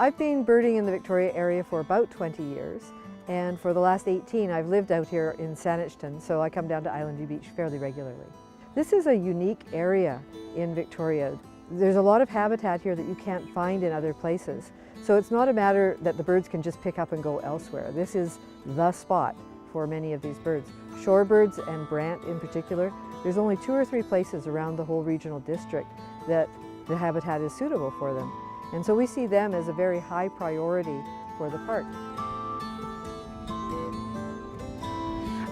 I've been birding in the Victoria area for about 20 years, and for the last 18 I've lived out here in Saanichton, so I come down to Island View Beach fairly regularly. This is a unique area in Victoria. There's a lot of habitat here that you can't find in other places. So it's not a matter that the birds can just pick up and go elsewhere. This is the spot for many of these birds. Shorebirds and brant in particular, there's only 2 or 3 places around the whole regional district that the habitat is suitable for them. And so we see them as a very high priority for the park.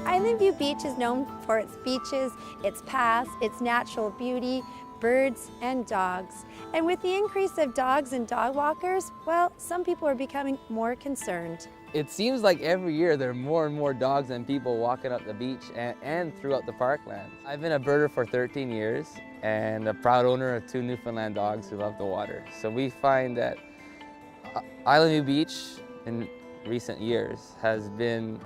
Island View Beach is known for its beaches, its paths, its natural beauty, birds and dogs. And with the increase of dogs and dog walkers, well, some people are becoming more concerned. It seems like every year there are more and more dogs and people walking up the beach and throughout the parkland. I've been a birder for 13 years and a proud owner of 2 Newfoundland dogs who love the water. So we find that Island View Beach in recent years has been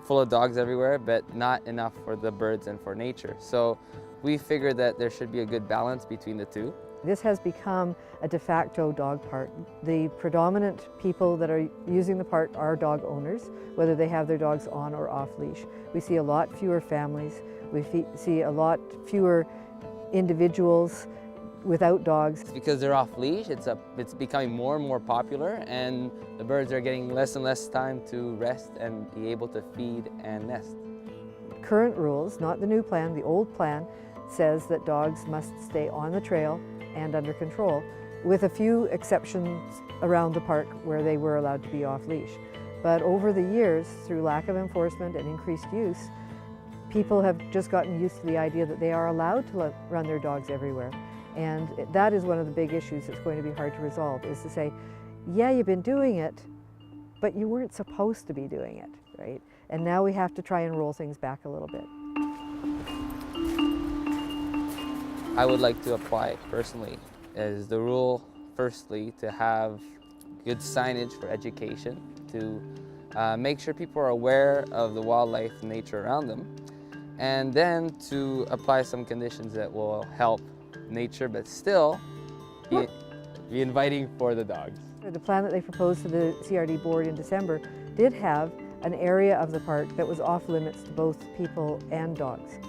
full of dogs everywhere, but not enough for the birds and for nature. So we figured that there should be a good balance between the two. This has become a de facto dog park. The predominant people that are using the park are dog owners, whether they have their dogs on or off leash. We see a lot fewer families. We see a lot fewer individuals without dogs. Because they're off leash, it's becoming more and more popular, and the birds are getting less and less time to rest and be able to feed and nest. Current rules, not the new plan, the old plan, says that dogs must stay on the trail and under control, with a few exceptions around the park where they were allowed to be off leash. But over the years, through lack of enforcement and increased use, people have just gotten used to the idea that they are allowed to run their dogs everywhere. And that is one of the big issues that's going to be hard to resolve, is to say, yeah, you've been doing it, but you weren't supposed to be doing it, right? And now we have to try and roll things back a little bit. I would like to apply personally as the rule, firstly, to have good signage for education, to make sure people are aware of the wildlife and nature around them, and then to apply some conditions that will help nature but still be inviting for the dogs. The plan that they proposed to the CRD board in December did have an area of the park that was off limits to both people and dogs.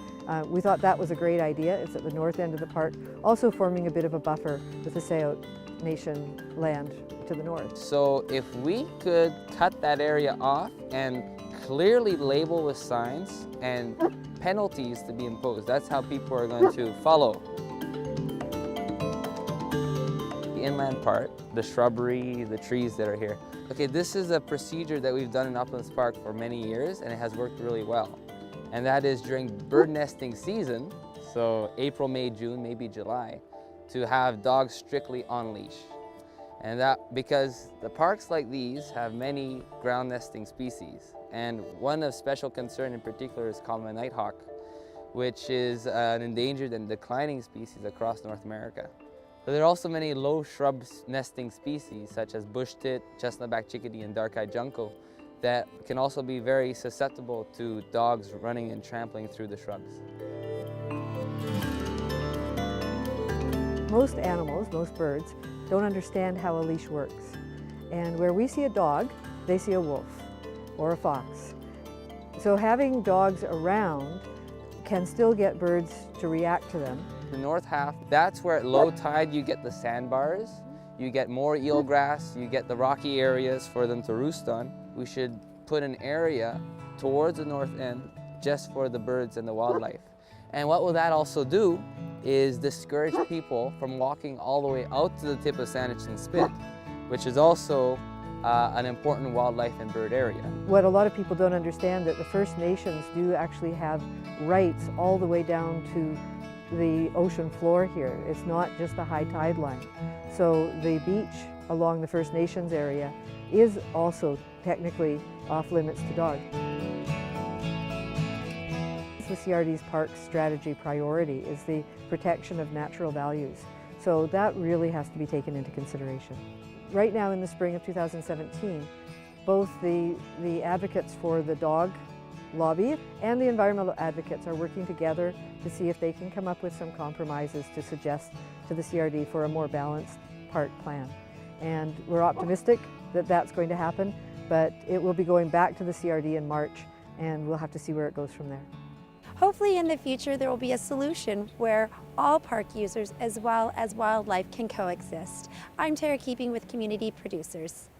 We thought that was a great idea. It's at the north end of the park, also forming a bit of a buffer with the Saanich Nation land to the north. So if we could cut that area off and clearly label with signs and penalties to be imposed, that's how people are going to follow. The inland part, the shrubbery, the trees that are here. Okay, this is a procedure that we've done in Uplands Park for many years, and it has worked really well. And that is during bird nesting season, so April, May, June, maybe July, to have dogs strictly on leash. And that because the parks like these have many ground nesting species, and one of special concern in particular is common nighthawk, which is an endangered and declining species across North America. But there are also many low shrub nesting species such as bush tit, chestnut-back chickadee, and dark-eyed junco that can also be very susceptible to dogs running and trampling through the shrubs. Most animals, most birds, don't understand how a leash works. And where we see a dog, they see a wolf or a fox. So having dogs around can still get birds to react to them. The north half, that's where at low tide you get the sandbars, you get more eelgrass, you get the rocky areas for them to roost on. We should put an area towards the north end just for the birds and the wildlife. And what will that also do is discourage people from walking all the way out to the tip of Saanich and Spit, which is also an important wildlife and bird area. What a lot of people don't understand, that the First Nations do actually have rights all the way down to the ocean floor here. It's not just the high tide line. So the beach along the First Nations area is also technically off limits to dogs. The CRD's park strategy priority is the protection of natural values. So that really has to be taken into consideration. Right now in the spring of 2017, both the advocates for the dog lobby and the environmental advocates are working together to see if they can come up with some compromises to suggest to the CRD for a more balanced park plan. and we're optimistic that that's going to happen, but it will be going back to the CRD in March, and we'll have to see where it goes from there. Hopefully in the future there will be a solution where all park users as well as wildlife can coexist. I'm Tara Keeping with Community Producers.